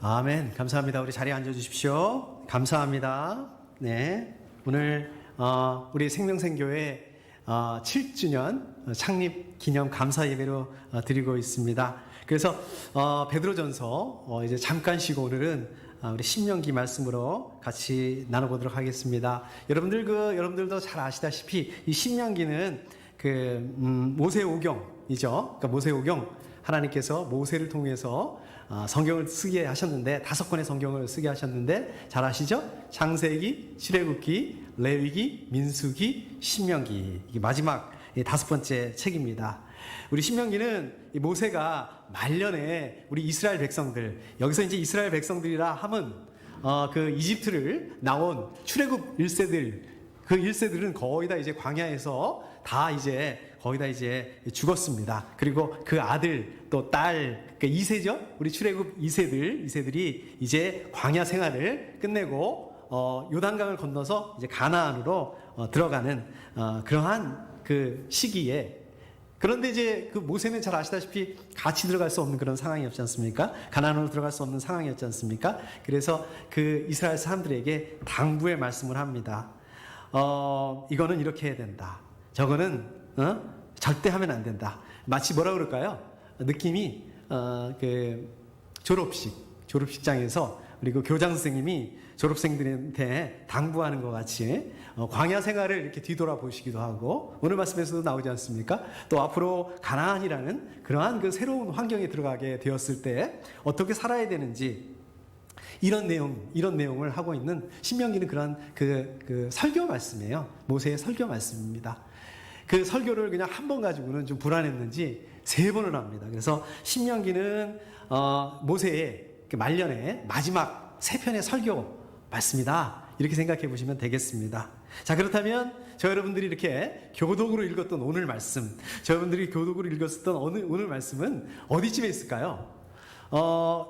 아멘. 감사합니다. 우리 자리에 앉아 주십시오. 감사합니다. 네. 오늘 우리 생명생교회 7주년 창립 기념 감사 예배로 드리고 있습니다. 그래서 베드로전서 이제 잠깐 쉬고 오늘은 우리 신명기 말씀으로 같이 나눠보도록 하겠습니다. 여러분들도 잘 아시다시피 이 신명기는 모세오경이죠. 그러니까 모세오경, 하나님께서 모세를 통해서 성경을 쓰게 하셨는데 5권의 성경을 쓰게 하셨는데 잘 아시죠? 창세기, 출애굽기, 레위기, 민수기, 신명기, 이게 마지막 5번째 책입니다. 우리 신명기는 모세가 말년에 우리 이스라엘 백성들, 여기서 이제 이스라엘 백성들이라 함은 그 이집트를 나온 출애굽 1세들, 그 1세들은 거의 다 이제 광야에서 거의 다 이제 죽었습니다. 그리고 그 아들 또 딸, 그 2세죠? 우리 출애굽 2세들이 이제 광야 생활을 끝내고 요단강을 건너서 이제 가나안으로 들어가는 그러한 그 시기에, 그런데 이제 그 모세는 잘 아시다시피 같이 들어갈 수 없는 그런 상황이었지 않습니까? 가나안으로 들어갈 수 없는 상황이었지 않습니까? 그래서 그 이스라엘 사람들에게 당부의 말씀을 합니다. 이거는 이렇게 해야 된다. 저거는 절대 하면 안 된다. 마치 뭐라 그럴까요? 느낌이 그 졸업식장에서 우리 그 교장 선생님이 졸업생들한테 당부하는 것 같이 광야 생활을 이렇게 뒤돌아보시기도 하고, 오늘 말씀에서도 나오지 않습니까? 또 앞으로 가나안이라는 그러한 그 새로운 환경에 들어가게 되었을 때 어떻게 살아야 되는지, 이런 내용을 하고 있는 신명기는 그런 그 설교 말씀이에요. 모세의 설교 말씀입니다. 그 설교를 그냥 한 번 가지고는 좀 불안했는지 3번을 합니다. 그래서 신명기는 모세의 말년의 마지막 3편의 설교 말씀이다, 이렇게 생각해 보시면 되겠습니다. 자, 그렇다면 여러분들이 이렇게 교독으로 읽었던 오늘 말씀, 여러분들이 교독으로 읽었던 오늘 말씀은 어디쯤에 있을까요?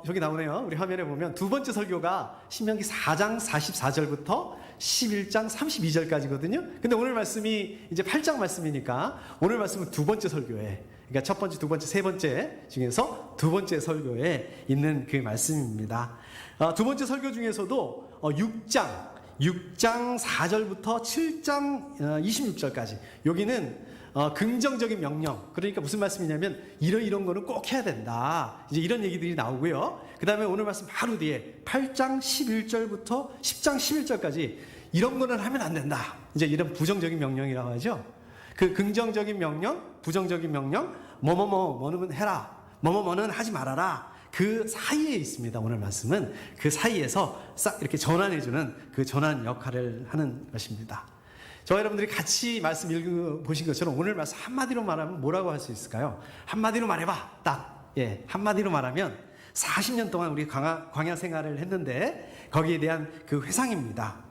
저기 나오네요. 우리 화면에 보면 두 번째 설교가 신명기 4장 44절부터 11장 32절까지거든요. 근데 오늘 말씀이 이제 8장 말씀이니까 오늘 말씀은 두 번째 설교에, 그러니까 첫 번째, 두 번째, 세 번째 중에서 두 번째 설교에 있는 그 말씀입니다. 두 번째 설교 중에서도 6장 4절부터 7장 26절까지, 여기는 긍정적인 명령, 그러니까 무슨 말씀이냐면 이런 거는 꼭 해야 된다, 이제 이런 얘기들이 나오고요. 그 다음에 오늘 말씀 바로 뒤에 8장 11절부터 10장 11절까지 이런 거는 하면 안 된다, 이제 이런 부정적인 명령이라고 하죠. 그 긍정적인 명령, 부정적인 명령, 뭐는 해라, 뭐는 하지 말아라, 그 사이에 있습니다. 오늘 말씀은 그 사이에서 싹 이렇게 전환해주는 그 전환 역할을 하는 것입니다. 저 여러분들이 같이 말씀 읽어보신 것처럼 오늘 말씀 한마디로 말하면 뭐라고 할 수 있을까요? 한마디로 말해봐. 딱. 예, 한마디로 말하면 40년 동안 우리 광야 생활을 했는데 거기에 대한 그 회상입니다.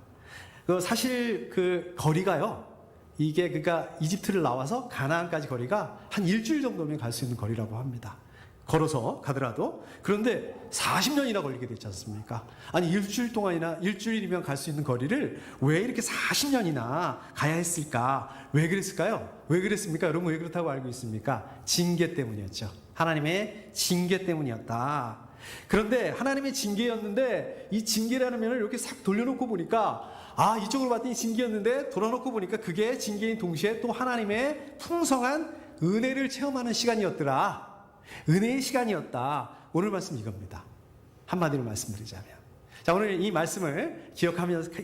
사실 그 거리가요, 이게 그러니까 이집트를 나와서 가나안까지 거리가 한 일주일 정도면 갈 수 있는 거리라고 합니다. 걸어서 가더라도. 그런데 40년이나 걸리게 됐지 않습니까? 아니, 일주일이면 갈 수 있는 거리를 왜 이렇게 40년이나 가야 했을까? 왜 그랬을까요? 왜 그랬습니까? 여러분, 왜 그렇다고 알고 있습니까? 징계 때문이었죠. 하나님의 징계 때문이었다. 그런데 하나님의 징계였는데 이 징계라는 면을 이렇게 싹 돌려놓고 보니까, 이쪽으로 봤더니 징계였는데 돌아놓고 보니까 그게 징계인 동시에 또 하나님의 풍성한 은혜를 체험하는 시간이었더라. 은혜의 시간이었다. 오늘 말씀 이겁니다. 한마디로 말씀드리자면. 자, 오늘 이 말씀을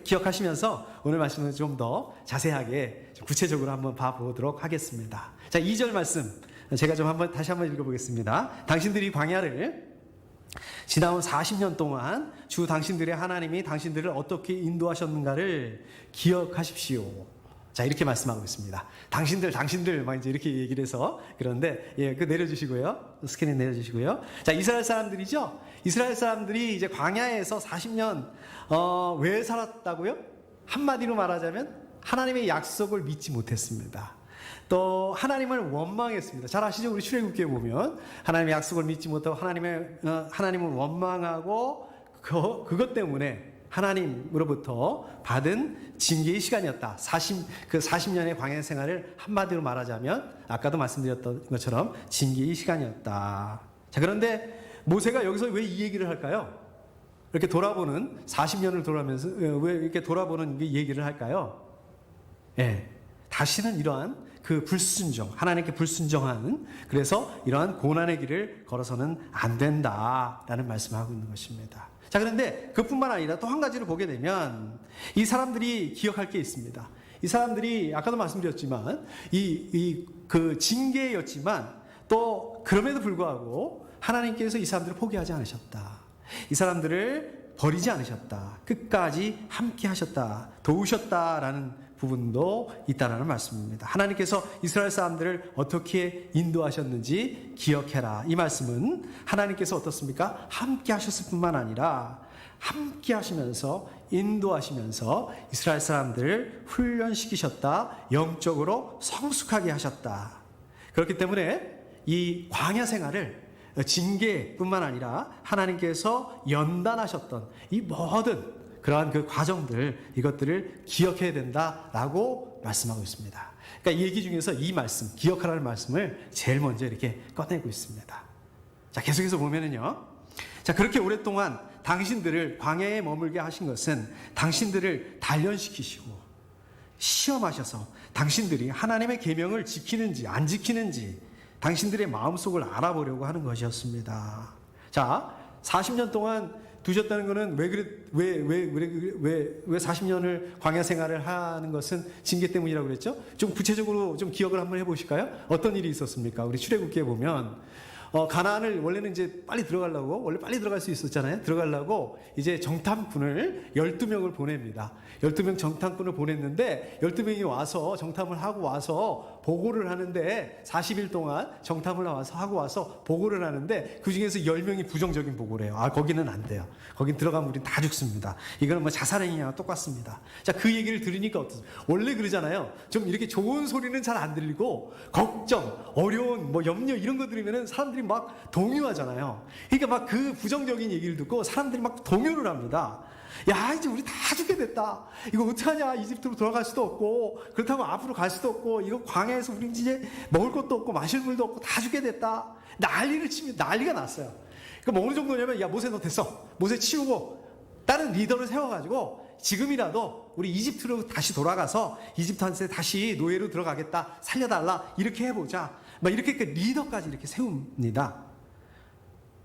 기억하시면서 오늘 말씀을 좀 더 자세하게 구체적으로 한번 봐보도록 하겠습니다. 자, 2절 말씀 제가 다시 한번 읽어보겠습니다. 당신들이 광야를 지나온 40년 동안 주 당신들의 하나님이 당신들을 어떻게 인도하셨는가를 기억하십시오. 자, 이렇게 말씀하고 있습니다. 당신들, 막 이제 이렇게 얘기를 해서, 그런데, 그 내려주시고요. 스크린 내려주시고요. 자, 이스라엘 사람들이죠? 이스라엘 사람들이 이제 광야에서 40년, 왜 살았다고요? 한마디로 말하자면, 하나님의 약속을 믿지 못했습니다. 또, 하나님을 원망했습니다. 잘 아시죠? 우리 출애굽기에 보면, 하나님의 약속을 믿지 못하고, 하나님을 원망하고, 그것 때문에, 하나님으로부터 받은 징계의 시간이었다. 40년의 광야 생활을 한마디로 말하자면 아까도 말씀드렸던 것처럼 징계의 시간이었다. 자, 그런데 모세가 여기서 왜 이 얘기를 할까요? 이렇게 돌아보는 40년을 돌아면서 왜 이렇게 돌아보는 얘기를 할까요? 예. 다시는 이러한 그 불순종, 하나님께 불순종하는, 그래서 이러한 고난의 길을 걸어서는 안 된다라는 말씀을 하고 있는 것입니다. 자, 그런데 그뿐만 아니라 또 한 가지를 보게 되면 이 사람들이 기억할 게 있습니다. 이 사람들이 아까도 말씀드렸지만 그 징계였지만 또 그럼에도 불구하고 하나님께서 이 사람들을 포기하지 않으셨다. 이 사람들을 버리지 않으셨다. 끝까지 함께 하셨다. 도우셨다라는 부분도 있다라는 말씀입니다. 하나님께서 이스라엘 사람들을 어떻게 인도하셨는지 기억해라. 이 말씀은 하나님께서 어떻습니까? 함께 하셨을 뿐만 아니라 함께 하시면서 인도하시면서 이스라엘 사람들을 훈련시키셨다. 영적으로 성숙하게 하셨다. 그렇기 때문에 이 광야 생활을 징계뿐만 아니라 하나님께서 연단하셨던 이 모든 그러한 그 과정들, 이것들을 기억해야 된다라고 말씀하고 있습니다. 그러니까 이 얘기 중에서 이 말씀, 기억하라는 말씀을 제일 먼저 이렇게 꺼내고 있습니다. 자, 계속해서 보면은요. 자, 그렇게 오랫동안 당신들을 광야에 머물게 하신 것은 당신들을 단련시키시고 시험하셔서 당신들이 하나님의 계명을 지키는지 안 지키는지 당신들의 마음속을 알아보려고 하는 것이었습니다. 자, 40년 동안 두셨다는 것은 왜 40년을 광야 생활을 하는 것은 징계 때문이라고 그랬죠? 좀 구체적으로 좀 기억을 한번 해보실까요? 어떤 일이 있었습니까? 우리 출애굽기에 보면 가나안을 원래는 이제 빨리 들어가려고, 원래 빨리 들어갈 수 있었잖아요. 들어가려고 이제 정탐꾼을 12명을 보냅니다. 12명 정탐꾼을 보냈는데 12명이 와서 정탐을 하고 와서 보고를 하는데 40일 동안 정탐을 하고 와서 보고를 하는데 그 중에서 10명이 부정적인 보고를 해요. 아, 거기는 안 돼요. 거긴 들어가면 우린 다 죽습니다. 이거는 뭐 자살행위와 똑같습니다. 자, 그 얘기를 들으니까 어떠세요? 원래 그러잖아요. 좀 이렇게 좋은 소리는 잘 안 들리고 걱정, 어려운 뭐 염려 이런 거 들으면은 사람들이 막 동요하잖아요. 그러니까 막 그 부정적인 얘기를 듣고 사람들이 막 동요를 합니다. 야, 이제 우리 다 죽게 됐다. 이거 어떡하냐. 이집트로 돌아갈 수도 없고 그렇다고 앞으로 갈 수도 없고 이거 광야에서 우리 이제 먹을 것도 없고 마실 물도 없고 다 죽게 됐다. 난리를 치면 난리가 났어요. 그럼 어느 정도냐면 야, 모세 너 됐어. 모세 치우고 다른 리더를 세워가지고 지금이라도 우리 이집트로 다시 돌아가서 이집트한테 다시 노예로 들어가겠다. 살려달라. 이렇게 해보자. 막 이렇게 리더까지 이렇게 세웁니다.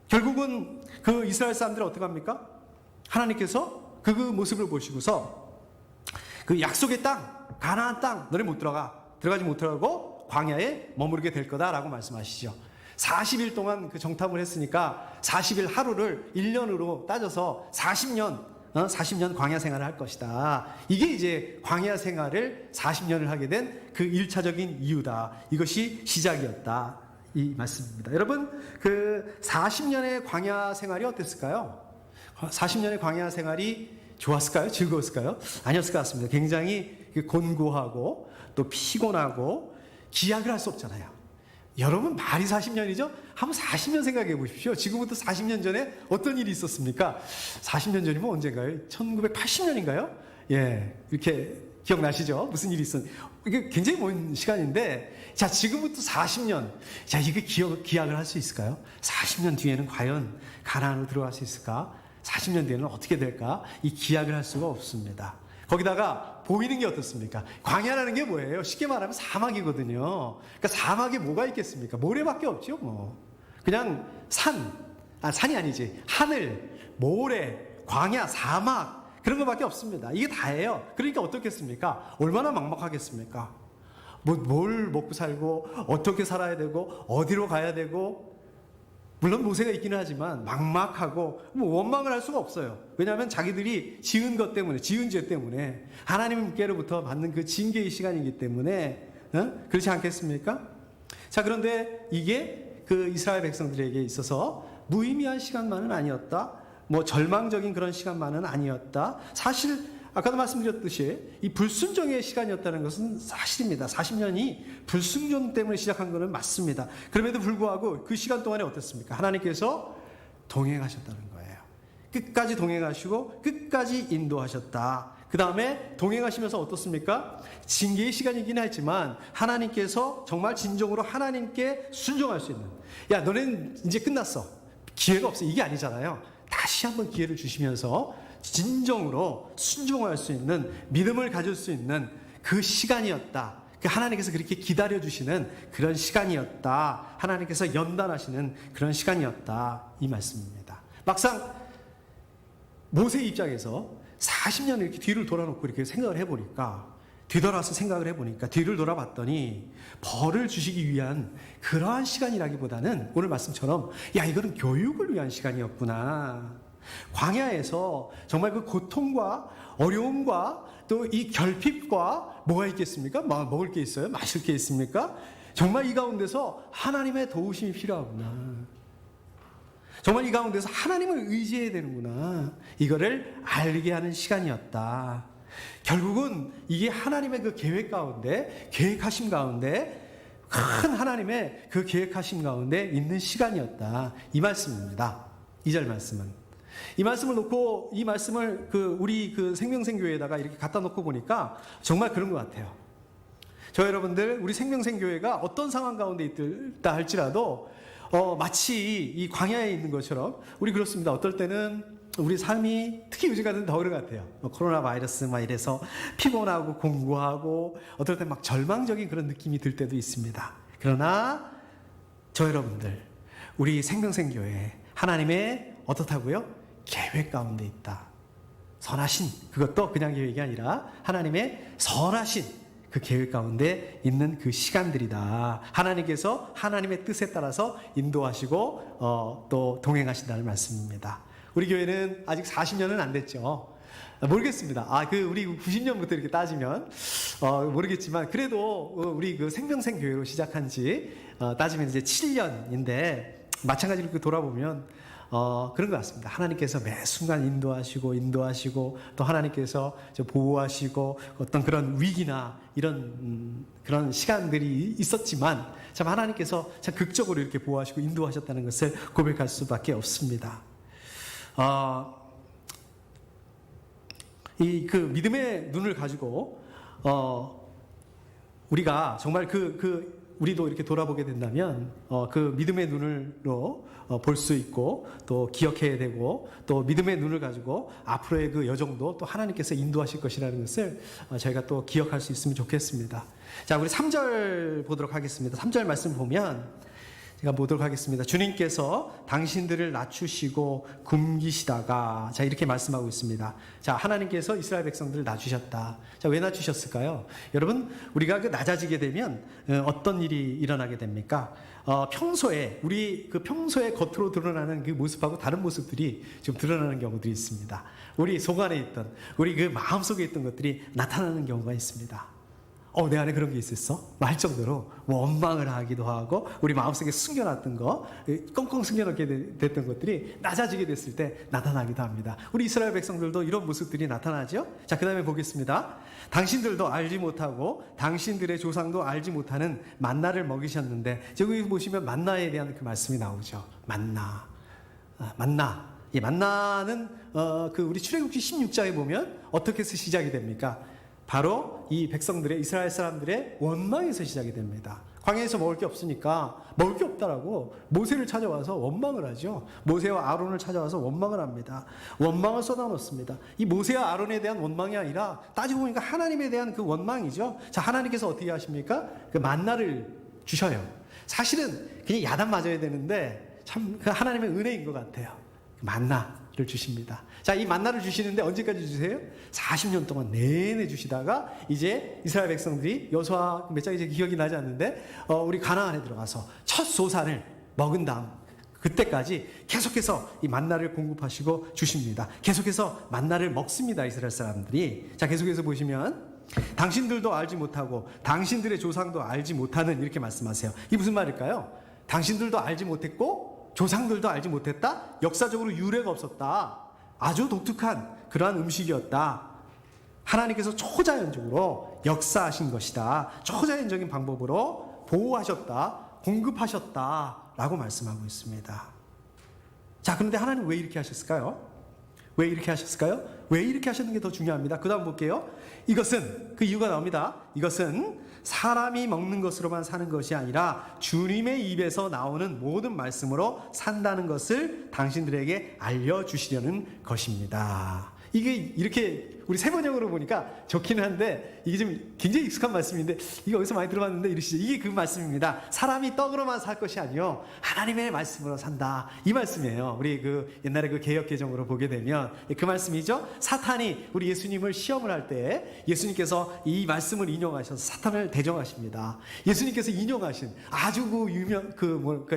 결국은 그 이스라엘 사람들은 어떻게 합니까? 하나님께서 그 모습을 보시고서 그 약속의 땅, 가나안 땅, 너네 못 들어가지 못하고 광야에 머무르게 될 거다라고 말씀하시죠. 40일 동안 그 정탐을 했으니까 40일 하루를 1년으로 따져서 40년 광야 생활을 할 것이다. 이게 이제 광야 생활을 40년을 하게 된 그 1차적인 이유다. 이것이 시작이었다. 이 말씀입니다. 여러분, 그 40년의 광야 생활이 어땠을까요? 40년의 광야 생활이 좋았을까요? 즐거웠을까요? 아니었을 것 같습니다. 굉장히 곤고하고 또 피곤하고 기약을 할 수 없잖아요. 여러분, 말이 40년이죠? 한번 40년 생각해 보십시오. 지금부터 40년 전에 어떤 일이 있었습니까? 40년 전이면 언젠가요? 1980년인가요? 예, 이렇게 기억나시죠? 무슨 일이 있었는지. 이게 굉장히 먼 시간인데, 자, 지금부터 40년. 자, 이게 기약을 할 수 있을까요? 40년 뒤에는 과연 가나안으로 들어갈 수 있을까? 40년 뒤에는 어떻게 될까? 이 기약을 할 수가 없습니다. 거기다가 보이는 게 어떻습니까? 광야라는 게 뭐예요? 쉽게 말하면 사막이거든요. 그러니까 사막에 뭐가 있겠습니까? 모래밖에 없죠, 뭐. 그냥 산이 아니지. 하늘, 모래, 광야, 사막. 그런 것밖에 없습니다. 이게 다예요. 그러니까 어떻겠습니까? 얼마나 막막하겠습니까? 뭘 먹고 살고, 어떻게 살아야 되고, 어디로 가야 되고, 물론 모세가 있기는 하지만 막막하고 원망을 할 수가 없어요. 왜냐하면 자기들이 지은 것 때문에, 지은 죄 때문에 하나님께로부터 받는 그 징계의 시간이기 때문에 그렇지 않겠습니까? 자, 그런데 이게 그 이스라엘 백성들에게 있어서 무의미한 시간만은 아니었다. 뭐 절망적인 그런 시간만은 아니었다. 사실 아까도 말씀드렸듯이 이 불순종의 시간이었다는 것은 사실입니다. 40년이 불순종 때문에 시작한 것은 맞습니다. 그럼에도 불구하고 그 시간 동안에 어땠습니까? 하나님께서 동행하셨다는 거예요. 끝까지 동행하시고 끝까지 인도하셨다. 그 다음에 동행하시면서 어떻습니까? 징계의 시간이긴 하지만 하나님께서 정말 진정으로 하나님께 순종할 수 있는, 야, 너는 이제 끝났어. 기회가 없어. 이게 아니잖아요. 다시 한번 기회를 주시면서 진정으로 순종할 수 있는, 믿음을 가질 수 있는 그 시간이었다. 그 하나님께서 그렇게 기다려주시는 그런 시간이었다. 하나님께서 연단하시는 그런 시간이었다. 이 말씀입니다. 막상 모세 입장에서 40년을 이렇게 뒤를 돌아놓고 이렇게 생각을 해보니까, 뒤돌아서 생각을 해보니까, 뒤를 돌아봤더니 벌을 주시기 위한 그러한 시간이라기보다는 오늘 말씀처럼 야, 이거는 교육을 위한 시간이었구나. 광야에서 정말 그 고통과 어려움과 또 이 결핍과 뭐가 있겠습니까? 먹을 게 있어요? 마실 게 있습니까? 정말 이 가운데서 하나님의 도우심이 필요하구나. 정말 이 가운데서 하나님을 의지해야 되는구나. 이거를 알게 하는 시간이었다. 결국은 이게 하나님의 그 계획 가운데, 계획하심 가운데, 큰 하나님의 그 계획하심 가운데 있는 시간이었다. 이 말씀입니다. 2절 말씀은. 이 말씀을 놓고, 이 말씀을 우리 생명생교회에다가 이렇게 갖다 놓고 보니까 정말 그런 것 같아요. 저 여러분들, 우리 생명생교회가 어떤 상황 가운데 있다 할지라도, 마치 이 광야에 있는 것처럼 우리 그렇습니다. 어떨 때는 우리 삶이 특히 요즘 같은 더 그런 것 같아요. 코로나 바이러스 막 이래서 피곤하고 공부하고 어떨 때 막 절망적인 그런 느낌이 들 때도 있습니다. 그러나 저 여러분들, 우리 생명생교회 하나님의 어떻다고요? 계획 가운데 있다. 선하신, 그것도 그냥 계획이 아니라 하나님의 선하신 그 계획 가운데 있는 그 시간들이다. 하나님께서 하나님의 뜻에 따라서 인도하시고 또 동행하신다는 말씀입니다. 우리 교회는 아직 40년은 안 됐죠. 모르겠습니다. 우리 90년부터 이렇게 따지면 모르겠지만, 그래도 우리 그 생명생 교회로 시작한 지 따지면 이제 7년인데 마찬가지로 돌아보면 그런 것 같습니다. 하나님께서 매 순간 인도하시고 또 하나님께서 보호하시고 어떤 그런 위기나 이런 그런 시간들이 있었지만 참 하나님께서 참 극적으로 이렇게 보호하시고 인도하셨다는 것을 고백할 수밖에 없습니다. 이 믿음의 눈을 가지고 우리가 정말 우리도 이렇게 돌아보게 된다면 그 믿음의 눈으로 볼 수 있고 또 기억해야 되고, 또 믿음의 눈을 가지고 앞으로의 그 여정도 또 하나님께서 인도하실 것이라는 것을 저희가 또 기억할 수 있으면 좋겠습니다. 자, 우리 3절 보도록 하겠습니다. 3절 말씀 보면 제가 보도록 하겠습니다. 주님께서 당신들을 낮추시고 굶기시다가, 자, 이렇게 말씀하고 있습니다. 자, 하나님께서 이스라엘 백성들을 낮추셨다. 자, 왜 낮추셨을까요? 여러분, 우리가 낮아지게 되면 어떤 일이 일어나게 됩니까? 평소에 평소에 겉으로 드러나는 그 모습하고 다른 모습들이 좀 드러나는 경우들이 있습니다. 우리 속 안에 있던, 우리 그 마음 속에 있던 것들이 나타나는 경우가 있습니다. 내 안에 그런 게 있었어? 할 정도로 원망을 하기도 하고, 우리 마음속에 숨겨놨던 거, 꽁꽁 숨겨놓게 됐던 것들이 낮아지게 됐을 때 나타나기도 합니다. 우리 이스라엘 백성들도 이런 모습들이 나타나죠? 자, 그 다음에 보겠습니다. 당신들도 알지 못하고 당신들의 조상도 알지 못하는 만나를 먹이셨는데, 여기 보시면 만나에 대한 그 말씀이 나오죠. 만나. 이 만나는 우리 출애굽기 16장에 보면 어떻게 해서 시작이 됩니까? 바로 이 백성들의, 이스라엘 사람들의 원망에서 시작이 됩니다. 광야에서 먹을 게 없으니까, 먹을 게 없다라고 모세를 찾아와서 원망을 하죠. 모세와 아론을 찾아와서 원망을 합니다. 원망을 쏟아놓습니다. 이 모세와 아론에 대한 원망이 아니라 따지고 보니까 하나님에 대한 그 원망이죠. 자, 하나님께서 어떻게 하십니까? 그 만나를 주셔요. 사실은 그냥 야단 맞아야 되는데 참 그 하나님의 은혜인 것 같아요. 만나를 주십니다. 자, 이 만나를 주시는데 언제까지 주세요? 40년 동안 내내 주시다가 이제 이스라엘 백성들이 여호수아 몇 장인지 기억이 나지 않는데 우리 가나안에 들어가서 첫 소산을 먹은 다음 그때까지 계속해서 이 만나를 공급하시고 주십니다. 계속해서 만나를 먹습니다, 이스라엘 사람들이. 자, 계속해서 보시면 당신들도 알지 못하고 당신들의 조상도 알지 못하는, 이렇게 말씀하세요. 이게 무슨 말일까요? 당신들도 알지 못했고 조상들도 알지 못했다? 역사적으로 유래가 없었다. 아주 독특한 그러한 음식이었다. 하나님께서 초자연적으로 역사하신 것이다. 초자연적인 방법으로 보호하셨다, 공급하셨다 라고 말씀하고 있습니다. 자, 그런데 하나님 왜 이렇게 하셨을까요? 왜 이렇게 하셨을까요? 왜 이렇게 하셨는 게 더 중요합니다. 그 다음 볼게요. 이것은, 그 이유가 나옵니다. 이것은 사람이 먹는 것으로만 사는 것이 아니라 주님의 입에서 나오는 모든 말씀으로 산다는 것을 당신들에게 알려주시려는 것입니다. 이게 이렇게 우리 세 번역으로 보니까 좋기는 한데 이게 좀 굉장히 익숙한 말씀인데 이거 어디서 많이 들어봤는데 이러시죠. 이게 그 말씀입니다. 사람이 떡으로만 살 것이 아니요 하나님의 말씀으로 산다. 이 말씀이에요. 우리 그 옛날에 그 개역 개정으로 보게 되면 그 말씀이죠. 사탄이 우리 예수님을 시험을 할 때 예수님께서 이 말씀을 인용하셔서 사탄을 대적하십니다. 예수님께서 인용하신 아주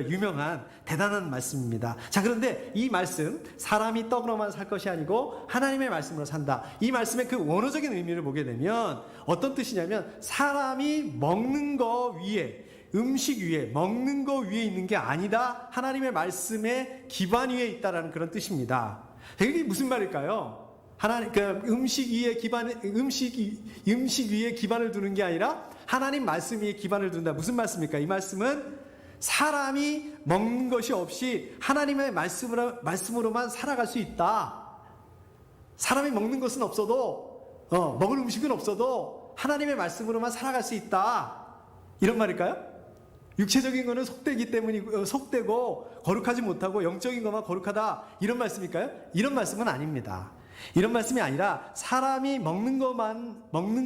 유명한 대단한 말씀입니다. 자, 그런데 이 말씀 사람이 떡으로만 살 것이 아니고 하나님의 말씀으로 산다. 이 말씀의 그 원어적인 의미를 보게 되면 어떤 뜻이냐면 사람이 먹는 거 위에 음식 위에 먹는 거 위에 있는 게 아니다. 하나님의 말씀의 기반 위에 있다라는 그런 뜻입니다. 이게 무슨 말일까요? 하나님 그 음식 위에 기반을 두는 게 아니라 하나님 말씀 위에 기반을 둔다. 무슨 말씀입니까? 이 말씀은 사람이 먹는 것이 없이 하나님의 말씀으로만 살아갈 수 있다. 사람이 먹는 것은 없어도 먹을 음식은 없어도 하나님의 말씀으로만 살아갈 수 있다. 이런 말일까요? 육체적인 거는 속되고 거룩하지 못하고 영적인 것만 거룩하다. 이런 말씀일까요? 이런 말씀은 아닙니다. 이런 말씀이 아니라 사람이 먹는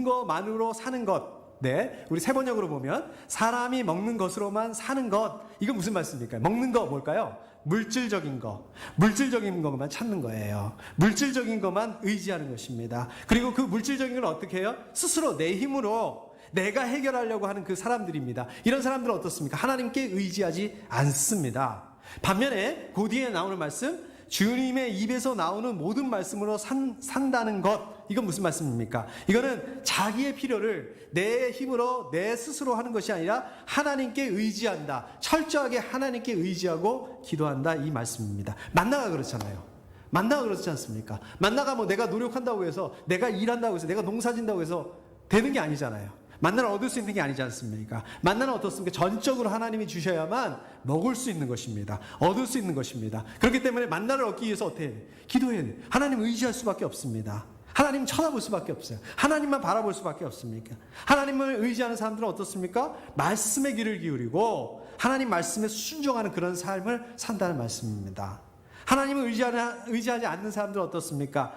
것만으로 사는 것. 네, 우리 세 번역으로 보면 사람이 먹는 것으로만 사는 것. 이건 무슨 말씀입니까? 먹는 거 뭘까요? 물질적인 것만 찾는 거예요. 물질적인 것만 의지하는 것입니다. 그리고 그 물질적인 걸 어떻게 해요? 스스로 내 힘으로 내가 해결하려고 하는 그 사람들입니다. 이런 사람들은 어떻습니까? 하나님께 의지하지 않습니다. 반면에 그 뒤에 나오는 말씀, 주님의 입에서 나오는 모든 말씀으로 산다는 것. 이건 무슨 말씀입니까? 이거는 자기의 필요를 내 힘으로 내 스스로 하는 것이 아니라 하나님께 의지한다. 철저하게 하나님께 의지하고 기도한다. 이 말씀입니다. 만나가 그렇잖아요. 만나가 그렇지 않습니까? 만나가 뭐 내가 노력한다고 해서 내가 일한다고 해서 내가 농사진다고 해서 되는 게 아니잖아요. 만나를 얻을 수 있는 게 아니지 않습니까? 만나는 어떻습니까? 전적으로 하나님이 주셔야만 먹을 수 있는 것입니다. 얻을 수 있는 것입니다. 그렇기 때문에 만나를 얻기 위해서 어떻게 해야 돼? 기도해야 돼. 하나님 의지할 수밖에 없습니다. 하나님 쳐다볼 수밖에 없어요. 하나님만 바라볼 수밖에 없습니까? 하나님을 의지하는 사람들은 어떻습니까? 말씀의 귀를 기울이고 하나님 말씀에 순종하는 그런 삶을 산다는 말씀입니다. 하나님을 의지하지 않는 사람들은 어떻습니까?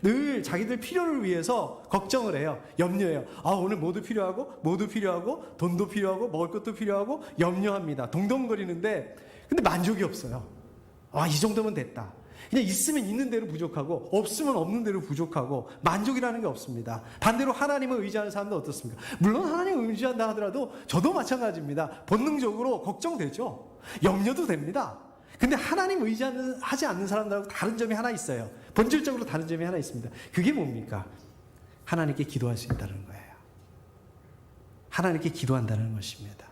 늘 자기들 필요를 위해서 걱정을 해요. 염려해요. 오늘 모두 필요하고 돈도 필요하고 먹을 것도 필요하고 염려합니다. 동동거리는데 근데 만족이 없어요. 이 정도면 됐다. 그냥 있으면 있는 대로 부족하고 없으면 없는 대로 부족하고 만족이라는 게 없습니다. 반대로 하나님을 의지하는 사람들은 어떻습니까? 물론 하나님을 의지한다 하더라도 저도 마찬가지입니다. 본능적으로 걱정되죠. 염려도 됩니다. 근데 하나님 의지하지 않는 사람들하고 다른 점이 하나 있어요. 본질적으로 다른 점이 하나 있습니다. 그게 뭡니까? 하나님께 기도할 수 있다는 거예요. 하나님께 기도한다는 것입니다.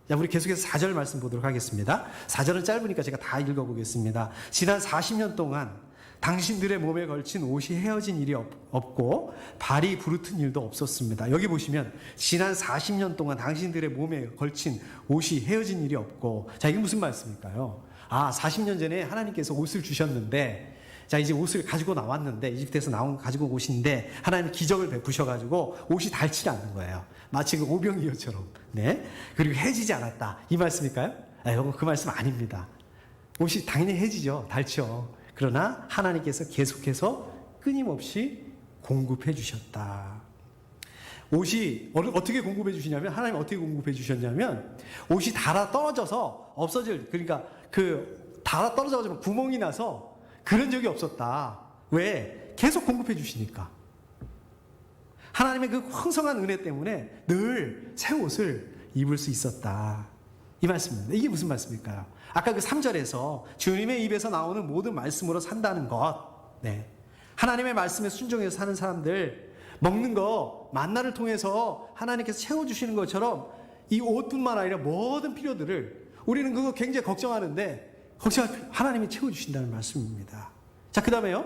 자, 우리 계속해서 4절 말씀 보도록 하겠습니다. 4절은 짧으니까 제가 다 읽어보겠습니다. 지난 40년 동안 당신들의 몸에 걸친 옷이 헤어진 일이 없고 발이 부르튼 일도 없었습니다. 여기 보시면 지난 40년 동안 당신들의 몸에 걸친 옷이 헤어진 일이 없고, 자, 이게 무슨 말씀일까요? 40년 전에 하나님께서 옷을 주셨는데, 자, 이제 옷을 가지고 나왔는데, 이집트에서 가지고 옷인데, 하나님 기적을 베푸셔가지고 옷이 닳지 않는 거예요. 마치 그 오병이어처럼. 네. 그리고 해지지 않았다. 이 말씀일까요? 여러분, 그 말씀 아닙니다. 옷이 당연히 해지죠. 닳죠. 그러나 하나님께서 계속해서 끊임없이 공급해 주셨다. 옷이 어떻게 공급해 주시냐면, 하나님 어떻게 공급해 주셨냐면, 옷이 닳아 떨어져서 그러니까 닳아 떨어져가지고 구멍이 나서 그런 적이 없었다. 왜? 계속 공급해 주시니까. 하나님의 그 황성한 은혜 때문에 늘 새 옷을 입을 수 있었다. 이 말씀입니다. 이게 무슨 말씀일까요? 아까 그 3절에서 주님의 입에서 나오는 모든 말씀으로 산다는 것. 네. 하나님의 말씀에 순종해서 사는 사람들, 먹는 거 만나를 통해서 하나님께서 채워주시는 것처럼 이 옷뿐만 아니라 모든 필요들을 우리는 그거 굉장히 걱정하는데 하나님이 채워주신다는 말씀입니다. 자, 그 다음에요.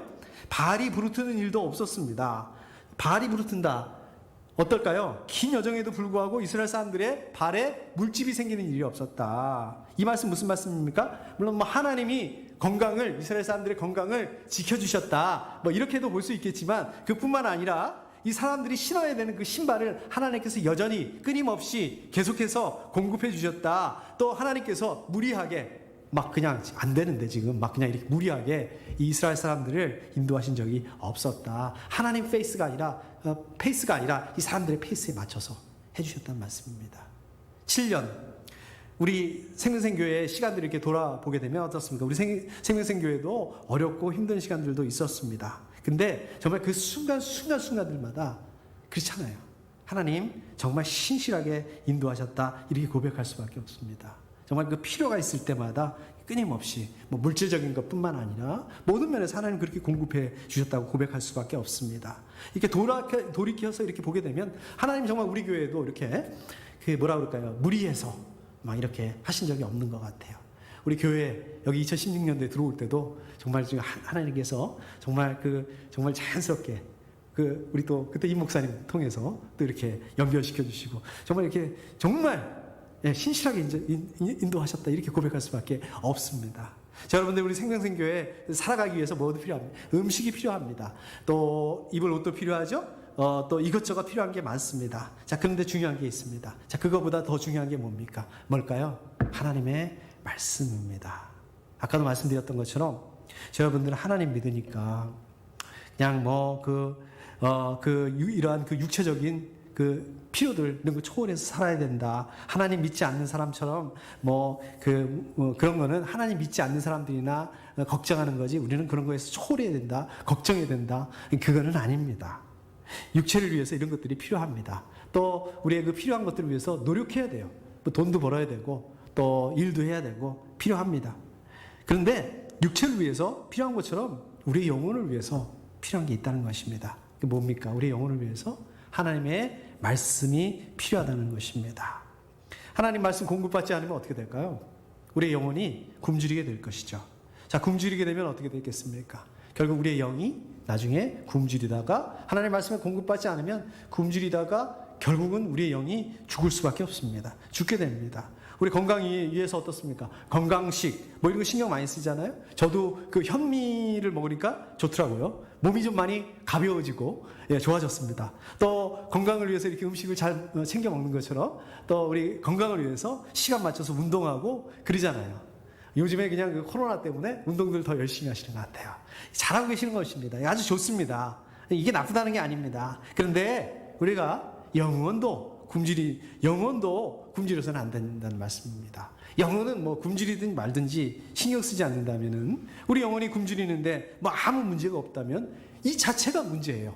발이 부르트는 일도 없었습니다. 발이 부르튼다. 어떨까요? 긴 여정에도 불구하고 이스라엘 사람들의 발에 물집이 생기는 일이 없었다. 이 말씀 무슨 말씀입니까? 물론 하나님이 건강을, 이스라엘 사람들의 건강을 지켜주셨다. 뭐 이렇게도 볼 수 있겠지만, 그뿐만 아니라 이 사람들이 신어야 되는 그 신발을 하나님께서 여전히 끊임없이 계속해서 공급해 주셨다. 또 하나님께서 무리하게 막 그냥 안 되는데 지금 막 그냥 이렇게 무리하게 이 이스라엘 사람들을 인도하신 적이 없었다. 하나님 페이스가 아니라 이 사람들의 페이스에 맞춰서 해주셨다는 말씀입니다. 7년 우리 생명생교회 시간들을 이렇게 돌아보게 되면 어떻습니까? 우리 생명생교회도 어렵고 힘든 시간들도 있었습니다. 근데 정말 그 순간순간들마다 그렇잖아요. 하나님 정말 신실하게 인도하셨다, 이렇게 고백할 수밖에 없습니다. 정말 그 필요가 있을 때마다 끊임없이 뭐 물질적인 것뿐만 아니라 모든 면에서 하나님 그렇게 공급해 주셨다고 고백할 수밖에 없습니다. 이렇게 돌이켜서 이렇게 보게 되면 하나님 정말 우리 교회에도 이렇게 무리해서 막 이렇게 하신 적이 없는 것 같아요. 우리 교회 여기 2016년도에 들어올 때도 정말 지금 하나님께서 정말 자연스럽게 우리 또 그때 임 목사님 통해서 또 이렇게 연결시켜 주시고 정말 이렇게 정말 신실하게 인도하셨다, 이렇게 고백할 수밖에 없습니다. 자, 여러분들 우리 생명생교회 살아가기 위해서 뭐도 필요합니다. 음식이 필요합니다. 또 입을 옷도 필요하죠. 또 이것저것 필요한 게 많습니다. 자, 그런데 중요한 게 있습니다. 자, 그거보다 더 중요한 게 뭡니까? 뭘까요? 하나님의 말씀입니다. 아까도 말씀드렸던 것처럼 여러분들은 하나님 믿으니까 그냥 이러한 육체적인 필요들 이런 거 초월해서 살아야 된다. 하나님 믿지 않는 사람처럼 그런 거는 하나님 믿지 않는 사람들이나 걱정하는 거지, 우리는 그런 거에서 초월해야 된다, 걱정해야 된다, 그거는 아닙니다. 육체를 위해서 이런 것들이 필요합니다. 또 우리의 그 필요한 것들을 위해서 노력해야 돼요. 돈도 벌어야 되고 또 일도 해야 되고 필요합니다. 그런데 육체를 위해서 필요한 것처럼 우리의 영혼을 위해서 필요한 게 있다는 것입니다. 그게 뭡니까? 우리의 영혼을 위해서 하나님의 말씀이 필요하다는 것입니다. 하나님 말씀 공급받지 않으면 어떻게 될까요? 우리의 영혼이 굶주리게 될 것이죠. 자, 굶주리게 되면 어떻게 되겠습니까? 결국 우리의 영이 나중에 굶주리다가 하나님 말씀에 공급받지 않으면 굶주리다가 결국은 우리의 영이 죽을 수밖에 없습니다. 죽게 됩니다. 우리 건강을 위해서 어떻습니까? 건강식 이런 거 신경 많이 쓰잖아요. 저도 그 현미를 먹으니까 좋더라고요. 몸이 좀 많이 가벼워지고 좋아졌습니다. 또 건강을 위해서 이렇게 음식을 잘 챙겨 먹는 것처럼 또 우리 건강을 위해서 시간 맞춰서 운동하고 그러잖아요. 요즘에 그냥 그 코로나 때문에 운동들 더 열심히 하시는 것 같아요. 잘하고 계시는 것입니다. 아주 좋습니다. 이게 나쁘다는 게 아닙니다. 그런데 우리가 영혼도 굶주려서는 안 된다는 말씀입니다. 영혼은 굶주리든 말든지 신경 쓰지 않는다면은, 우리 영혼이 굶주리는데 아무 문제가 없다면 이 자체가 문제예요.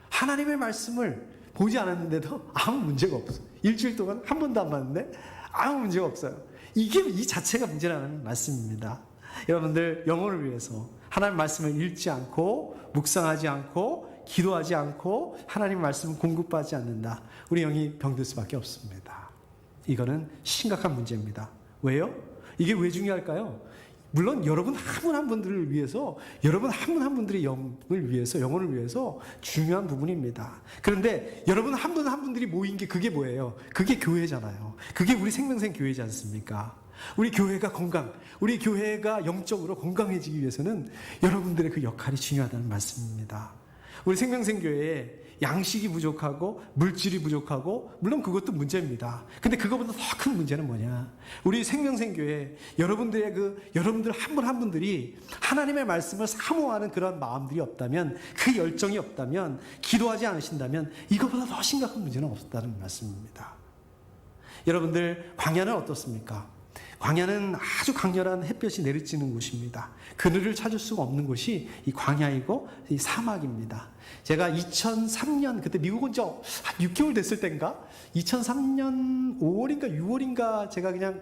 하나님의 말씀을 보지 않았는데도 아무 문제가 없어요. 일주일 동안 한 번도 안 봤는데 아무 문제가 없어요. 이 자체가 문제라는 말씀입니다. 여러분들 영혼을 위해서 하나님 말씀을 읽지 않고 묵상하지 않고 기도하지 않고 하나님 말씀을 공급받지 않는다. 우리 영이 병들 수밖에 없습니다. 이거는 심각한 문제입니다. 왜요? 이게 왜 중요할까요? 물론 여러분 한 분 한 분들을 위해서, 여러분 한 분 한 분들의 영혼을 위해서 중요한 부분입니다. 그런데 여러분 한 분 한 분들이 모인 게 그게 뭐예요? 그게 교회잖아요. 그게 우리 생명생 교회지 않습니까? 우리 교회가 우리 교회가 영적으로 건강해지기 위해서는 여러분들의 그 역할이 중요하다는 말씀입니다. 우리 생명생교회에 양식이 부족하고 물질이 부족하고 물론 그것도 문제입니다. 근데 그거보다 더 큰 문제는 뭐냐? 우리 생명생교회 여러분들 한 분 한 분들이 하나님의 말씀을 사모하는 그런 마음들이 없다면, 그 열정이 없다면, 기도하지 않으신다면 이거보다 더 심각한 문제는 없었다는 말씀입니다. 여러분들 광야는 어떻습니까? 광야는 아주 강렬한 햇볕이 내리쬐는 곳입니다. 그늘을 찾을 수가 없는 곳이 이 광야이고 이 사막입니다. 제가 2003년 그때 미국 온 지 한 6개월 됐을 때인가? 2003년 5월인가 6월인가 제가 그냥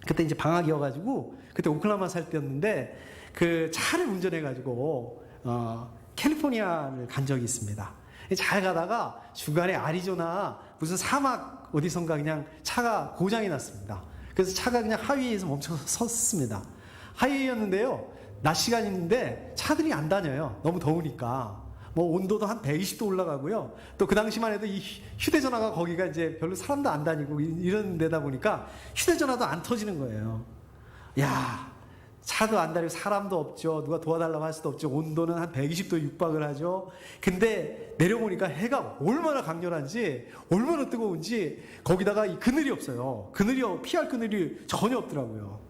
그때 이제 방학이어가지고 그때 오클라호마 살 때였는데 그 차를 운전해가지고 캘리포니아를 간 적이 있습니다. 잘 가다가 중간에 아리조나 무슨 사막 어디선가 그냥 차가 고장이 났습니다. 그래서 차가 그냥 하이웨이에서 멈춰서 섰습니다. 하이웨이였는데요, 낮 시간인데 차들이 안 다녀요. 너무 더우니까. 온도도 한 120도 올라가고요. 또 그 당시만 해도 이 휴대전화가 거기가 이제 별로 사람도 안 다니고 이런 데다 보니까 휴대전화도 안 터지는 거예요. 야, 차도 안 다니고 사람도 없죠. 누가 도와달라고 할 수도 없죠. 온도는 한 120도 육박을 하죠. 근데 내려보니까 해가 얼마나 강렬한지, 얼마나 뜨거운지, 거기다가 이 그늘이 없어요. 피할 그늘이 전혀 없더라고요.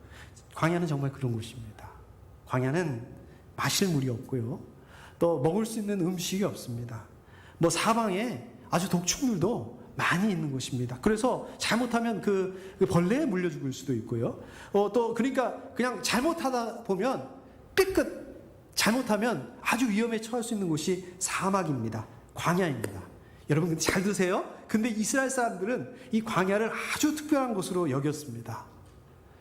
광야는 정말 그런 곳입니다. 광야는 마실 물이 없고요. 또 먹을 수 있는 음식이 없습니다. 뭐 사방에 아주 독충들도 많이 있는 곳입니다. 그래서 잘못하면 그 벌레에 물려 죽을 수도 있고요. 또 그러니까 그냥 잘못하다 보면 삐끗 잘못하면 아주 위험에 처할 수 있는 곳이 사막입니다. 광야입니다. 여러분 근데 잘 드세요. 근데 이스라엘 사람들은 이 광야를 아주 특별한 곳으로 여겼습니다.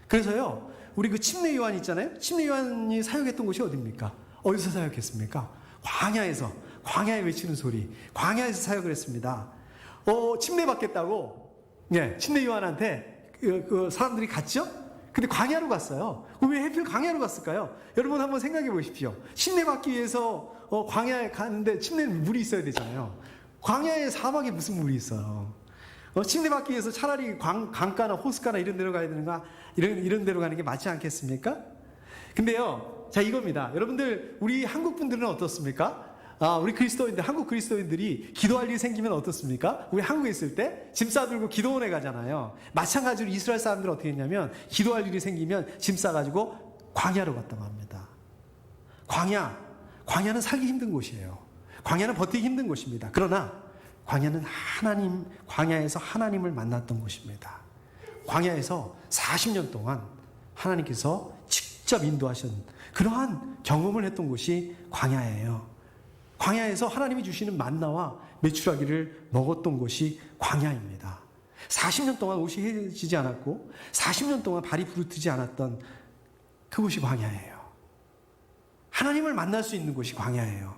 그래서요, 우리 그 침례 요한 있잖아요. 침례 요한이 사역했던 곳이 어디입니까? 어디서 사역했습니까? 광야에서, 광야에 외치는 소리, 광야에서 사역을 했습니다. 침례 받겠다고, 침례 요한한테 그 사람들이 갔죠? 근데 광야로 갔어요. 왜 하필 광야로 갔을까요? 여러분 한번 생각해 보십시오. 침례 받기 위해서 광야에 가는데 침례는 물이 있어야 되잖아요. 광야에 사막에 무슨 물이 있어요? 침례 받기 위해서 차라리 강가나 호숫가나 이런 데로 가야 되는가? 이런 데로 가는 게 맞지 않겠습니까? 근데요, 자, 이겁니다. 여러분들, 우리 한국 분들은 어떻습니까? 우리 한국 그리스도인들이 기도할 일이 생기면 어떻습니까? 우리 한국에 있을 때 짐 싸들고 기도원에 가잖아요. 마찬가지로 이스라엘 사람들은 어떻게 했냐면, 기도할 일이 생기면 짐 싸가지고 광야로 갔다고 합니다. 광야는 살기 힘든 곳이에요. 광야는 버티기 힘든 곳입니다. 그러나 광야는 광야에서 하나님을 만났던 곳입니다. 광야에서 40년 동안 하나님께서 직접 인도하신 그러한 경험을 했던 곳이 광야예요. 광야에서 하나님이 주시는 만나와 메추라기를 먹었던 곳이 광야입니다. 40년 동안 옷이 해지지 않았고 40년 동안 발이 부르트지 않았던 그곳이 광야예요. 하나님을 만날 수 있는 곳이 광야예요.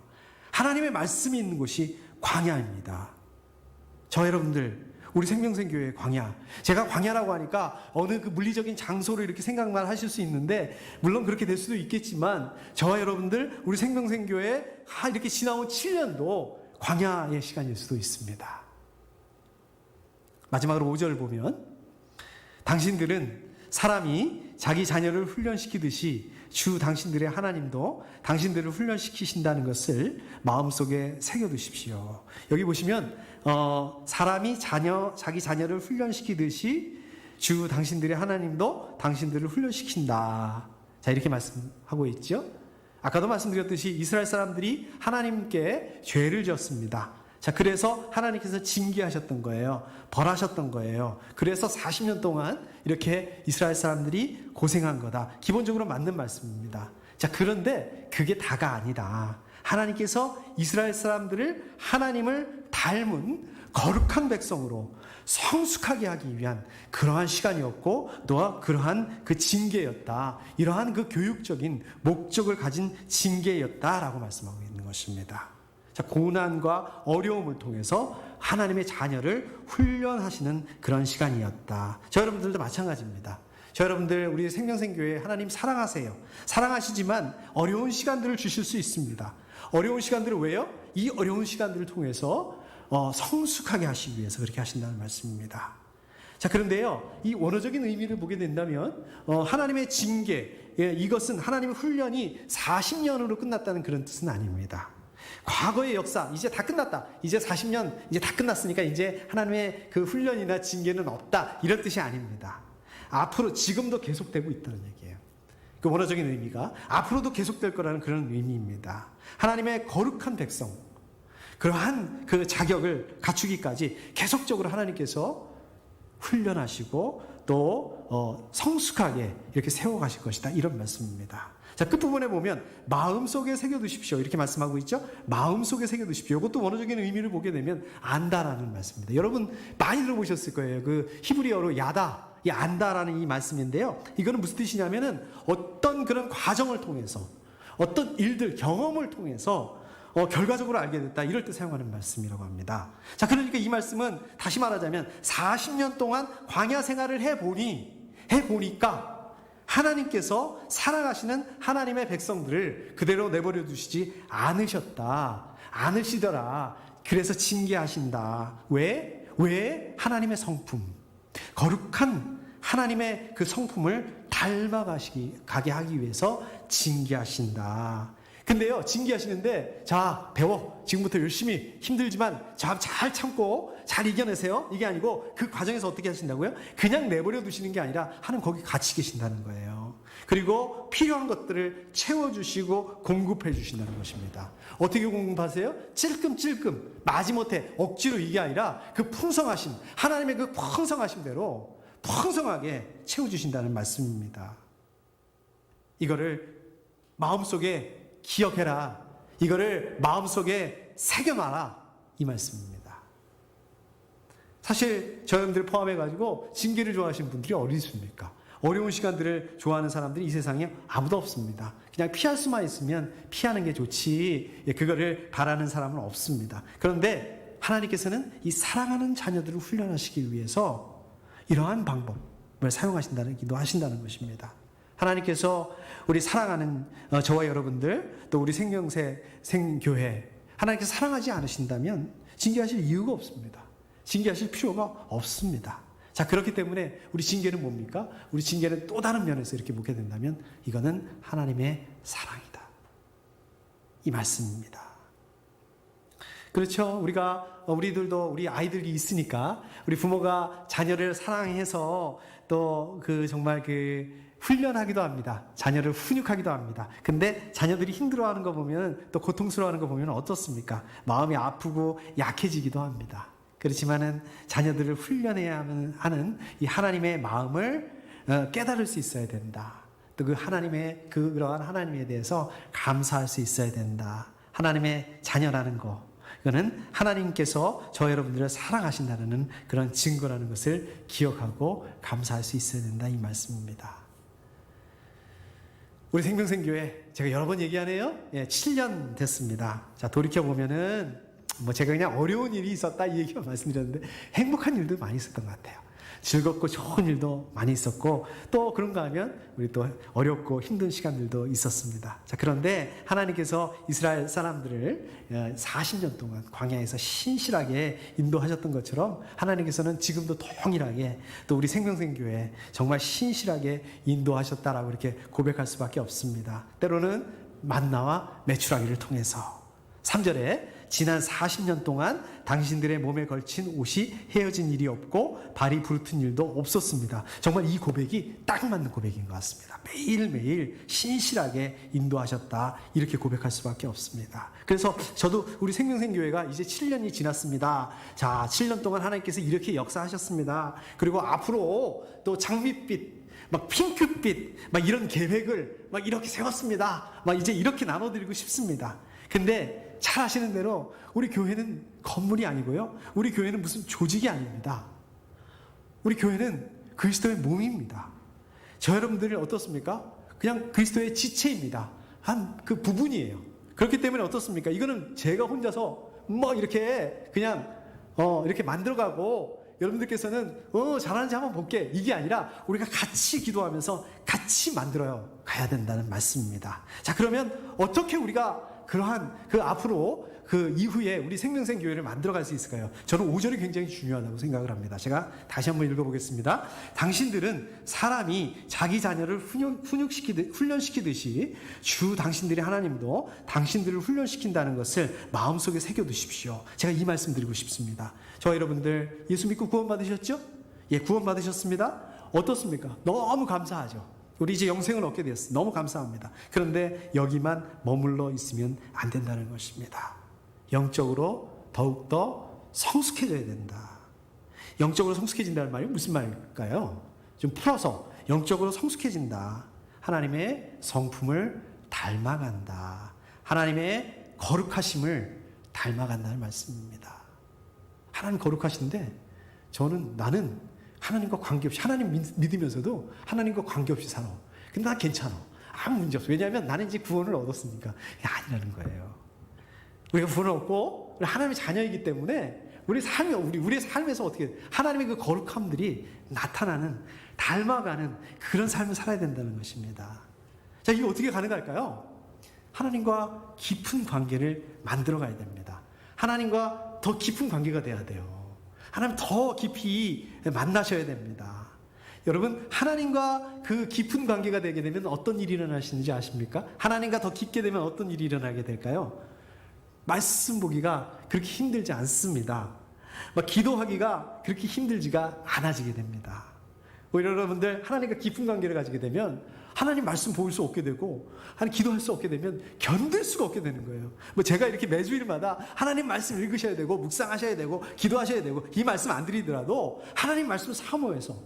하나님의 말씀이 있는 곳이 광야입니다. 저 여러분들, 우리 생명생교회의 광야. 제가 광야라고 하니까 어느 그 물리적인 장소로 이렇게 생각만 하실 수 있는데, 물론 그렇게 될 수도 있겠지만, 저와 여러분들, 우리 생명생교회 이렇게 지나온 7년도 광야의 시간일 수도 있습니다. 마지막으로 5절을 보면, 당신들은 사람이 자기 자녀를 훈련시키듯이 주 당신들의 하나님도 당신들을 훈련시키신다는 것을 마음속에 새겨두십시오. 여기 보시면 사람이 자기 자녀를 훈련시키듯이 주 당신들의 하나님도 당신들을 훈련시킨다. 자, 이렇게 말씀하고 있죠. 아까도 말씀드렸듯이 이스라엘 사람들이 하나님께 죄를 지었습니다. 자, 그래서 하나님께서 징계하셨던 거예요. 벌하셨던 거예요. 그래서 40년 동안 이렇게 이스라엘 사람들이 고생한 거다. 기본적으로 맞는 말씀입니다. 자, 그런데 그게 다가 아니다. 하나님께서 이스라엘 사람들을 하나님을 닮은 거룩한 백성으로 성숙하게 하기 위한 그러한 시간이었고, 또 그러한 그 징계였다. 이러한 그 교육적인 목적을 가진 징계였다라고 말씀하고 있는 것입니다. 자, 고난과 어려움을 통해서 하나님의 자녀를 훈련하시는 그런 시간이었다. 저 여러분들도 마찬가지입니다. 저 여러분들, 우리 생명생교회 하나님 사랑하세요. 사랑하시지만 어려운 시간들을 주실 수 있습니다. 어려운 시간들을 왜요? 이 어려운 시간들을 통해서 성숙하게 하시기 위해서 그렇게 하신다는 말씀입니다. 자, 그런데요, 이 원어적인 의미를 보게 된다면 하나님의 징계, 이것은 하나님의 훈련이 40년으로 끝났다는 그런 뜻은 아닙니다. 과거의 역사, 이제 다 끝났다. 이제 40년, 이제 다 끝났으니까 이제 하나님의 그 훈련이나 징계는 없다. 이런 뜻이 아닙니다. 앞으로 지금도 계속되고 있다는 얘기예요. 그 원어적인 의미가 앞으로도 계속될 거라는 그런 의미입니다. 하나님의 거룩한 백성, 그러한 그 자격을 갖추기까지 계속적으로 하나님께서 훈련하시고 또 성숙하게 이렇게 세워가실 것이다. 이런 말씀입니다. 자, 끝부분에 보면 마음속에 새겨두십시오. 이렇게 말씀하고 있죠. 마음속에 새겨두십시오. 이것도 원어적인 의미를 보게 되면 안다라는 말씀입니다. 여러분 많이 들어보셨을 거예요. 그 히브리어로 야다, 이 안다라는 이 말씀인데요. 이거는 무슨 뜻이냐면은 어떤 그런 과정을 통해서, 어떤 일들, 경험을 통해서 결과적으로 알게 됐다. 이럴 때 사용하는 말씀이라고 합니다. 자, 그러니까 이 말씀은 다시 말하자면 40년 동안 광야 생활을 해보니까 하나님께서 사랑하시는 하나님의 백성들을 그대로 내버려 두시지 않으시더라. 그래서 징계하신다. 왜? 하나님의 성품, 거룩한 하나님의 그 성품을 가게 하기 위해서 징계하신다. 근데요, 징계하시는데, 자, 배워. 지금부터 열심히 힘들지만 잘 참고 잘 이겨내세요. 이게 아니고 그 과정에서 어떻게 하신다고요? 그냥 내버려 두시는 게 아니라 하나님 거기 같이 계신다는 거예요. 그리고 필요한 것들을 채워주시고 공급해 주신다는 것입니다. 어떻게 공급하세요? 찔끔찔끔 마지못해 억지로 이게 아니라 그 풍성하신 하나님의 그 풍성하심대로 풍성하게 채워주신다는 말씀입니다. 이거를 마음속에 기억해라. 이거를 마음속에 새겨놔라. 이 말씀입니다. 사실 저 여러분들 포함해가지고 징계를 좋아하시는 분들이 어디 있습니까? 어려운 시간들을 좋아하는 사람들이 이 세상에 아무도 없습니다. 그냥 피할 수만 있으면 피하는 게 좋지 그거를 바라는 사람은 없습니다. 그런데 하나님께서는 이 사랑하는 자녀들을 훈련하시기 위해서 이러한 방법을 사용하신다는 기도하신다는 것입니다. 하나님께서 우리 사랑하는 저와 여러분들 또 우리 생교회 하나님께서 사랑하지 않으신다면 징계하실 이유가 없습니다. 징계하실 필요가 없습니다. 자, 그렇기 때문에 우리 징계는 뭡니까? 우리 징계는 또 다른 면에서 이렇게 보게 된다면 이거는 하나님의 사랑이다. 이 말씀입니다. 그렇죠. 우리들도 우리 아이들이 있으니까 우리 부모가 자녀를 사랑해서 또 정말 훈련하기도 합니다. 자녀를 훈육하기도 합니다. 근데 자녀들이 힘들어하는 거 보면 또 고통스러워하는 거 보면 어떻습니까? 마음이 아프고 약해지기도 합니다. 그렇지만은 자녀들을 훈련해야 하는 이 하나님의 마음을 깨달을 수 있어야 된다. 또 그러한 하나님에 대해서 감사할 수 있어야 된다. 하나님의 자녀라는 거. 이거는 하나님께서 저 여러분들을 사랑하신다는 그런 증거라는 것을 기억하고 감사할 수 있어야 된다. 이 말씀입니다. 우리 생명생교회 제가 여러 번 얘기하네요. 7년 됐습니다. 자, 돌이켜보면은 제가 그냥 어려운 일이 있었다 이 얘기만 말씀드렸는데 행복한 일도 많이 있었던 것 같아요. 즐겁고 좋은 일도 많이 있었고 또 그런가 하면 우리 또 어렵고 힘든 시간들도 있었습니다. 자, 그런데 하나님께서 이스라엘 사람들을 40년 동안 광야에서 신실하게 인도하셨던 것처럼 하나님께서는 지금도 동일하게 또 우리 생명생교회 정말 신실하게 인도하셨다라고 이렇게 고백할 수밖에 없습니다. 때로는 만나와 메추라기를 통해서 3절에 지난 40년 동안 당신들의 몸에 걸친 옷이 헤어진 일이 없고 발이 부르튼 일도 없었습니다. 정말 이 고백이 딱 맞는 고백인 것 같습니다. 매일매일 신실하게 인도하셨다 이렇게 고백할 수밖에 없습니다. 그래서 저도 우리 생명생교회가 이제 7년이 지났습니다. 자, 7년 동안 하나님께서 이렇게 역사하셨습니다. 그리고 앞으로 또 장밋빛 핑크빛 이런 계획을 이렇게 세웠습니다. 이제 이렇게 나눠드리고 싶습니다. 근데 잘 아시는 대로 우리 교회는 건물이 아니고요. 우리 교회는 무슨 조직이 아닙니다. 우리 교회는 그리스도의 몸입니다. 저 여러분들이 어떻습니까? 그냥 그리스도의 지체입니다. 한 그 부분이에요. 그렇기 때문에 어떻습니까? 이거는 제가 혼자서 이렇게 그냥 이렇게 만들어가고 여러분들께서는 잘하는지 한번 볼게 이게 아니라 우리가 같이 기도하면서 같이 만들어요 가야 된다는 말씀입니다. 자, 그러면 어떻게 우리가 그러한 앞으로 이후에 우리 생명생교회를 만들어갈 수 있을까요? 저는 5절이 굉장히 중요하다고 생각을 합니다. 제가 다시 한번 읽어보겠습니다. 당신들은 사람이 자기 자녀를 훈련시키듯이 주 당신들의 하나님도 당신들을 훈련시킨다는 것을 마음속에 새겨두십시오. 제가 이 말씀 드리고 싶습니다. 저 여러분들 예수 믿고 구원받으셨죠? 예, 구원받으셨습니다. 어떻습니까? 너무 감사하죠. 우리 이제 영생을 얻게 되었어요. 너무 감사합니다. 그런데 여기만 머물러 있으면 안 된다는 것입니다. 영적으로 더욱더 성숙해져야 된다. 영적으로 성숙해진다는 말이 무슨 말일까요? 좀 풀어서 영적으로 성숙해진다. 하나님의 성품을 닮아간다. 하나님의 거룩하심을 닮아간다는 말씀입니다. 하나님 거룩하신데 나는 하나님과 관계없이 하나님 믿으면서도 하나님과 관계없이 살아. 근데 나 괜찮아. 아무 문제 없어. 왜냐하면 나는 이제 구원을 얻었으니까. 아니라는 거예요. 우리가 구원을 얻고 하나님의 자녀이기 때문에 우리의 삶에서 어떻게 하나님의 그 거룩함들이 나타나는 닮아가는 그런 삶을 살아야 된다는 것입니다. 자, 이게 어떻게 가능할까요? 하나님과 깊은 관계를 만들어 가야 됩니다. 하나님과 더 깊은 관계가 돼야 돼요. 하나님 더 깊이 만나셔야 됩니다. 여러분, 하나님과 그 깊은 관계가 되게 되면 어떤 일이 일어나시는지 아십니까? 하나님과 더 깊게 되면 어떤 일이 일어나게 될까요? 말씀 보기가 그렇게 힘들지 않습니다. 막 기도하기가 그렇게 힘들지가 않아지게 됩니다. 오히려 여러분들 하나님과 깊은 관계를 가지게 되면 하나님 말씀 보일 수 없게 되고 하나님 기도할 수 없게 되면 견딜 수가 없게 되는 거예요. 뭐 제가 이렇게 매주일마다 하나님 말씀 읽으셔야 되고 묵상하셔야 되고 기도하셔야 되고 이 말씀 안 드리더라도 하나님 말씀 사모해서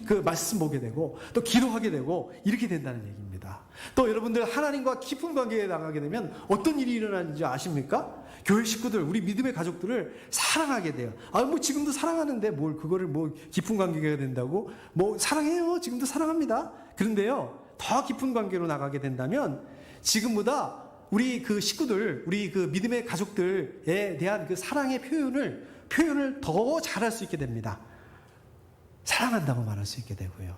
그 말씀 보게 되고 또 기도하게 되고 이렇게 된다는 얘기입니다. 또 여러분들 하나님과 깊은 관계에 나가게 되면 어떤 일이 일어나는지 아십니까? 교회 식구들, 우리 믿음의 가족들을 사랑하게 돼요. 뭐 지금도 사랑하는데 뭘 그거를 뭐 깊은 관계가 된다고? 뭐 사랑해요. 지금도 사랑합니다. 그런데요, 더 깊은 관계로 나가게 된다면 지금보다 우리 그 식구들, 우리 그 믿음의 가족들에 대한 그 사랑의 표현을 더 잘할 수 있게 됩니다. 사랑한다고 말할 수 있게 되고요.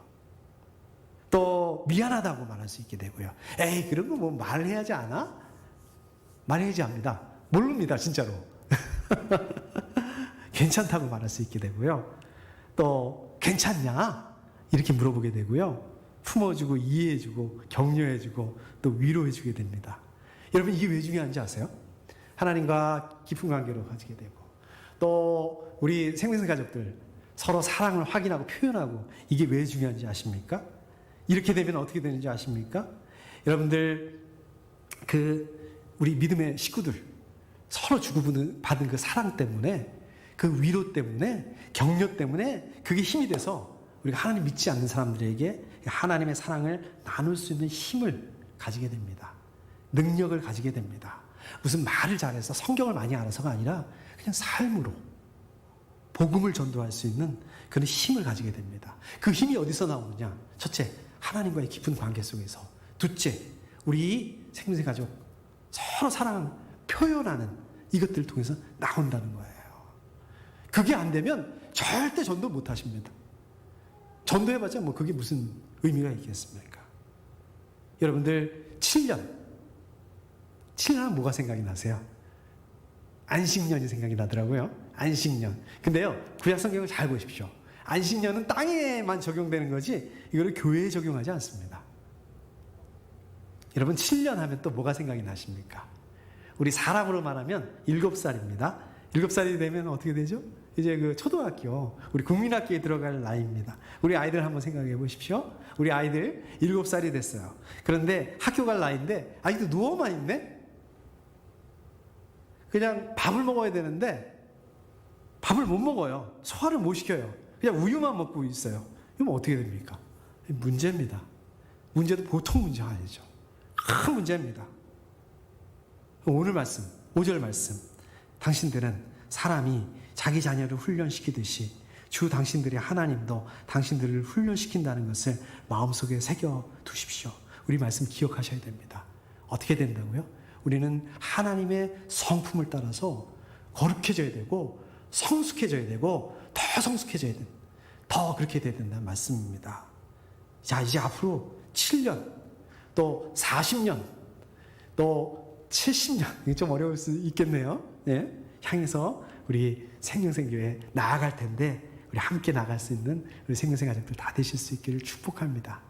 또 미안하다고 말할 수 있게 되고요. 에이, 그런 거 뭐 말해야지 않아? 말해야지 합니다. 모릅니다, 진짜로. 괜찮다고 말할 수 있게 되고요. 또 괜찮냐? 이렇게 물어보게 되고요. 품어주고 이해해주고 격려해주고 또 위로해주게 됩니다. 여러분, 이게 왜 중요한지 아세요? 하나님과 깊은 관계로 가지게 되고 또 우리 생명의 가족들 서로 사랑을 확인하고 표현하고 이게 왜 중요한지 아십니까? 이렇게 되면 어떻게 되는지 아십니까? 여러분들 우리 믿음의 식구들 서로 주고받은 그 사랑 때문에 그 위로 때문에 격려 때문에 그게 힘이 돼서 우리가 하나님 믿지 않는 사람들에게 하나님의 사랑을 나눌 수 있는 힘을 가지게 됩니다. 능력을 가지게 됩니다. 무슨 말을 잘해서 성경을 많이 알아서가 아니라 그냥 삶으로 복음을 전도할 수 있는 그런 힘을 가지게 됩니다. 그 힘이 어디서 나오느냐? 첫째, 하나님과의 깊은 관계 속에서. 둘째, 우리 생명의 가족 서로 사랑 표현하는 이것들을 통해서 나온다는 거예요. 그게 안 되면 절대 전도 못 하십니다. 전도해봤자 뭐 그게 무슨 의미가 있겠습니까? 여러분들 7년 하면 뭐가 생각이 나세요? 안식년이 생각이 나더라고요. 안식년. 근데요, 구약 성경을 잘 보십시오. 안식년은 땅에만 적용되는 거지 이거를 교회에 적용하지 않습니다. 여러분, 7년 하면 또 뭐가 생각이 나십니까? 우리 사람으로 말하면 7살입니다. 7살이 되면 어떻게 되죠? 이제 그 초등학교, 우리 국민학교에 들어갈 나이입니다. 우리 아이들 한번 생각해 보십시오. 우리 아이들 7살이 됐어요. 그런데 학교 갈 나이인데 아직도 누워만 있네? 그냥 밥을 먹어야 되는데 밥을 못 먹어요. 소화를 못 시켜요. 그냥 우유만 먹고 있어요. 이러면 어떻게 됩니까? 문제입니다. 문제도 보통 문제가 아니죠. 큰 문제입니다. 오늘 말씀, 5절 말씀. 당신들은 사람이 자기 자녀를 훈련시키듯이 주 당신들의 하나님도 당신들을 훈련시킨다는 것을 마음속에 새겨 두십시오. 우리 말씀 기억하셔야 됩니다. 어떻게 된다고요? 우리는 하나님의 성품을 따라서 거룩해져야 되고 성숙해져야 되고 더 성숙해져야 된다. 더 그렇게 돼야 된다는 말씀입니다. 자, 이제 앞으로 7년, 또 40년, 또 70년, 이게 좀 어려울 수 있겠네요. 예? 향해서 우리 생명생교회 나아갈 텐데 우리 함께 나갈 수 있는 우리 생명생 가족들 다 되실 수 있기를 축복합니다.